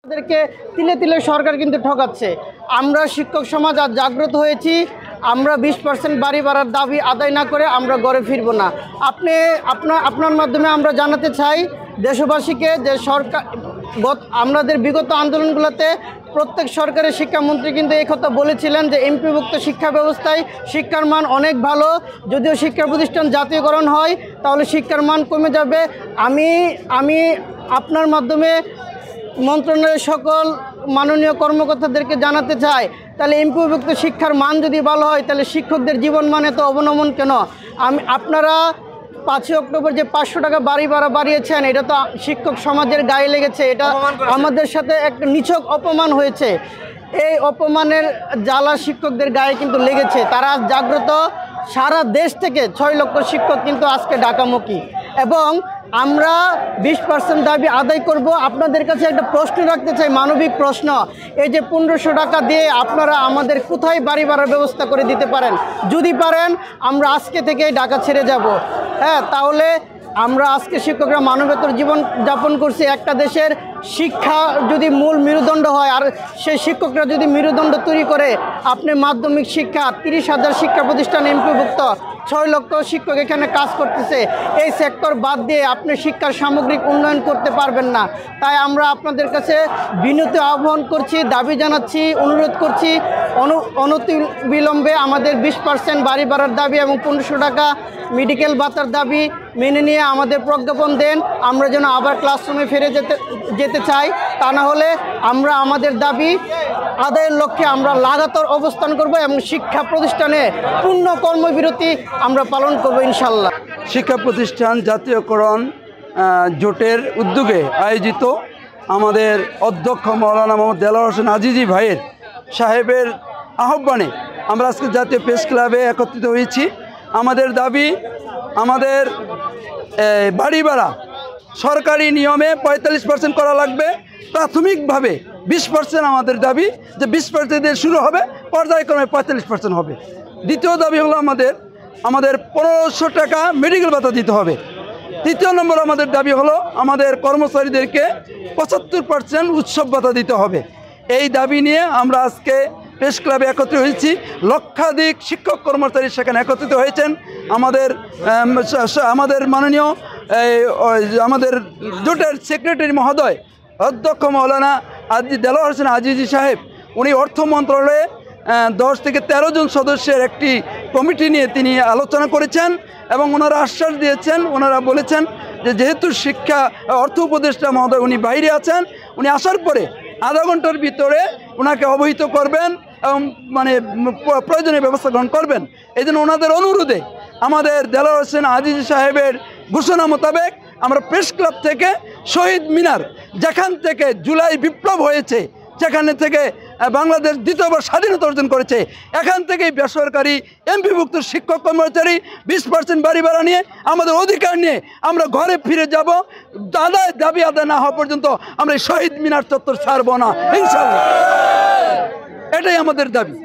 আমাদেরকে তিলে তিলে সরকার কিন্তু ঠকাচ্ছে। আমরা শিক্ষক সমাজ আজ জাগ্রত হয়েছি। আমরা 20% বাড়ি বাড়ার দাবি আদায় না করে আমরা ঘরে ফিরব না। আপনার মাধ্যমে আমরা জানাতে চাই দেশবাসীকে যে সরকার আমাদের বিগত আন্দোলনগুলোতে প্রত্যেক সরকারের শিক্ষামন্ত্রী কিন্তু এই কথা বলেছিলেন যে এমপিভুক্ত শিক্ষা ব্যবস্থায় শিক্ষার মান অনেক ভালো। যদিও শিক্ষা প্রতিষ্ঠান জাতীয়করণ হয় তাহলে শিক্ষার মান কমে যাবে। আমি আপনার মাধ্যমে মন্ত্রণালয়ের সকল মাননীয় কর্মকর্তাদেরকে জানাতে চাই, তাহলে এমপিভুক্ত শিক্ষার মান যদি ভালো হয় তাহলে শিক্ষকদের জীবন মানে তো অবনমন কেন? আপনারা 5ই অক্টোবর যে 500 টাকা বাড়ি ভাড়া বাড়িয়েছেন, এটা তো শিক্ষক সমাজের গায়ে লেগেছে। এটা আমাদের সাথে একটা নিছক অপমান হয়েছে। এই অপমানের জ্বালা শিক্ষকদের গায়ে কিন্তু লেগেছে। তারা জাগ্রত। সারা দেশ থেকে 6 লক্ষ শিক্ষক কিন্তু আজকে ঢাকামুখী এবং আমরা 20% দাবি আদায় করব। আপনাদের কাছে একটা প্রশ্ন রাখতে চাই, মানবিক প্রশ্ন। এই যে 1500 টাকা দিয়ে আপনারা আমাদের কোথায় বাড়ি ভাড়ার ব্যবস্থা করে দিতে পারেন? যদি পারেন আমরা আজকে থেকেই ঢাকা ছেড়ে যাব। হ্যাঁ, তাহলে আমরা আজকে শিক্ষকরা মানবেতর জীবন যাপন করছি। একটা দেশের শিক্ষা যদি মূল মেরুদণ্ড হয় আর সেই শিক্ষকরা যদি মেরুদণ্ড তৈরি করে, আপনি মাধ্যমিক শিক্ষা 30,000 শিক্ষা প্রতিষ্ঠান এমপিভুক্ত 6 লক্ষ শিক্ষক এখানে কাজ করতেছে। এই সেক্টর বাদ দিয়ে আপনি শিক্ষার সামগ্রিক উন্নয়ন করতে পারবেন না। তাই আমরা আপনাদের কাছে বিনীত আহ্বান করছি, দাবি জানাচ্ছি, অনুরোধ করছি অনতিবিলম্বে আমাদের 20% বাড়ি ভাড়ার দাবি এবং 1500 টাকা মেডিকেল ভাতার দাবি মেনে নিয়ে আমাদের প্রজ্ঞাপন দেন। আমরা যেন আবার ক্লাসরুমে ফিরে যেতে চাই। তা না হলে আমরা আমাদের দাবি আদায়ের লক্ষ্যে আমরা লাগাতার অবস্থান করব এবং শিক্ষা প্রতিষ্ঠানে পূর্ণ কর্মবিরতি আমরা পালন করব ইনশাল্লাহ। শিক্ষা প্রতিষ্ঠান জাতীয়করণ জোটের উদ্যোগে আয়োজিত আমাদের অধ্যক্ষ মৌলানা মোহাম্মদ দেলোয়ার হোসেন আজিজি ভাইয়ের সাহেবের আহ্বানে আমরা আজকে জাতীয় প্রেস ক্লাবে একত্রিত হয়েছি। আমাদের দাবি, আমাদের বাড়ি ভাড়া সরকারি নিয়মে 45% করা লাগবে। প্রাথমিকভাবে 20% আমাদের দাবি, যে 20% দিয়ে শুরু হবে, পর্যায়ক্রমে 45% হবে। দ্বিতীয় দাবি হলো আমাদের 1500 টাকা মেডিকেল ভাতা দিতে হবে। তৃতীয় নম্বর আমাদের দাবি হলো আমাদের কর্মচারীদেরকে 75% উৎসব ভাতা দিতে হবে। এই দাবি নিয়ে আমরা আজকে প্রেস ক্লাবে একত্রিত হয়েছি। লক্ষাধিক শিক্ষক কর্মচারী সেখানে একত্রিত হয়েছেন। আমাদের মাননীয় আমাদের জোটের সেক্রেটারি মহোদয় অধ্যক্ষ মৌলানা দেলোয়ার হোসেন আজিজি সাহেব, উনি অর্থ মন্ত্রণালয়ে 10 থেকে 13 জন সদস্যের একটি কমিটি নিয়ে তিনি আলোচনা করেছেন এবং ওনারা আশ্বাস দিয়েছেন, ওনারা বলেছেন যে যেহেতু অর্থ উপদেষ্টা মহোদয় উনি বাইরে আছেন, উনি আসার পরে আধা ঘন্টার ভিতরে ওনাকে অবহিত করবেন এবং প্রয়োজনীয় ব্যবস্থা গ্রহণ করবেন। এই জন্য ওনাদের অনুরোধে আমাদের দেলোয়ার হোসেন আজিজি সাহেবের ঘোষণা মোতাবেক আমরা প্রেস ক্লাব থেকে শহীদ মিনার, যেখান থেকে জুলাই বিপ্লব হয়েছে, যেখানে থেকে বাংলাদেশ দ্বিতীয়বার স্বাধীনতা অর্জন করেছে, এখান থেকেই বেসরকারি এমপিভুক্ত শিক্ষক কর্মচারী 20% বাড়ি ভাড়া নিয়ে আমাদের অধিকার নিয়ে আমরা ঘরে ফিরে যাব। দাবি আদায় না হওয়া পর্যন্ত আমরা শহীদ মিনার চত্বর ছাড়ব না ইনশাআল্লাহ। এটাই আমাদের দাবি।